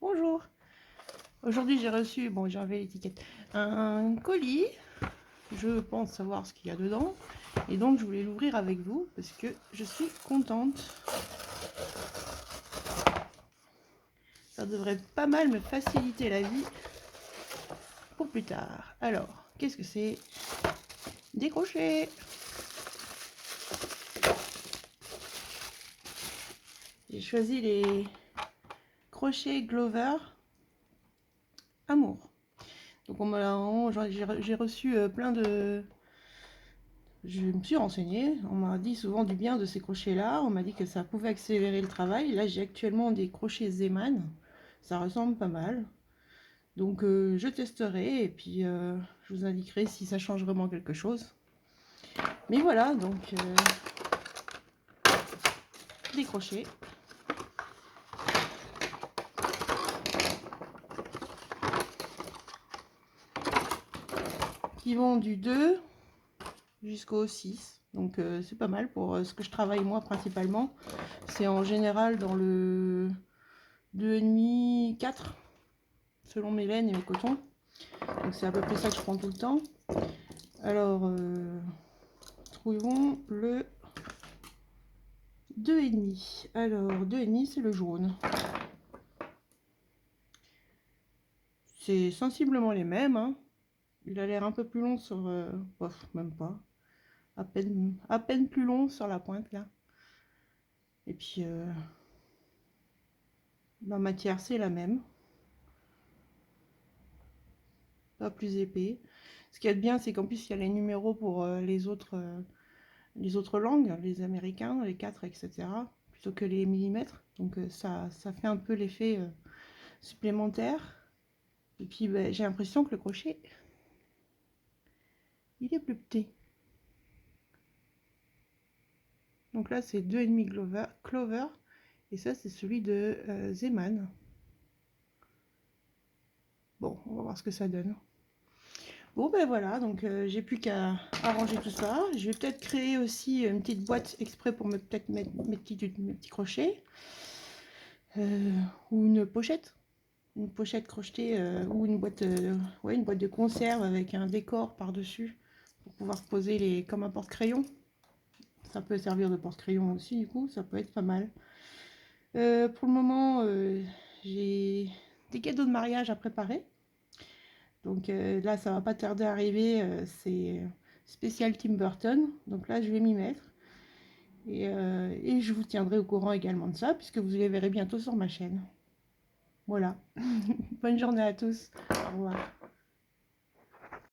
Bonjour. Aujourd'hui j'ai reçu, bon j'ai enlevé l'étiquette, un colis. Je pense savoir ce qu'il y a dedans. Et donc je voulais l'ouvrir avec vous parce que je suis contente. Ça devrait pas mal me faciliter la vie pour plus tard. Alors, qu'est-ce que c'est? Des crochets. J'ai choisi les crochets Glover Amour. Donc j'ai reçu plein de... Je me suis renseignée, on m'a dit souvent du bien de ces crochets-là, on m'a dit que ça pouvait accélérer le travail. Là, j'ai actuellement des crochets Zeman, ça ressemble pas mal. Donc, je testerai et puis je vous indiquerai si ça change vraiment quelque chose. Mais voilà, donc, des crochets. Qui vont du 2 jusqu'au 6. Donc, c'est pas mal pour ce que je travaille moi principalement. C'est en général dans le 2,5, 4. Selon mes laines et mes cotons. Donc c'est à peu près ça que je prends tout le temps. Alors, trouvons le 2,5. Alors, 2,5 c'est le jaune. C'est sensiblement les mêmes. Hein. Il a l'air un peu plus long sur... même pas. À peine plus long sur la pointe là. Et puis, la matière c'est la même. Pas plus épais. Ce qu'il y a de bien, c'est qu'en plus, il y a les numéros pour les autres langues, les américains, les 4, etc. Plutôt que les millimètres. Donc ça fait un peu l'effet supplémentaire. Et puis j'ai l'impression que le crochet, il est plus petit. Donc là, c'est 2,5 Clover. Et ça, c'est celui de Zeman. Bon, on va voir ce que ça donne. Bon ben voilà, donc j'ai plus qu'à arranger tout ça. Je vais peut-être créer aussi une petite boîte exprès pour peut-être mettre mes petits crochets. Ou une pochette crochetée ou une boîte de conserve avec un décor par dessus pour pouvoir poser comme un porte-crayon. Ça peut servir de porte-crayon aussi, du coup ça peut être pas mal. Pour le moment j'ai des cadeaux de mariage à préparer, donc là ça va pas tarder à arriver. C'est spécial Tim Burton, donc là je vais m'y mettre et je vous tiendrai au courant également de ça puisque vous les verrez bientôt sur ma chaîne. Voilà. Bonne journée à tous. Au revoir.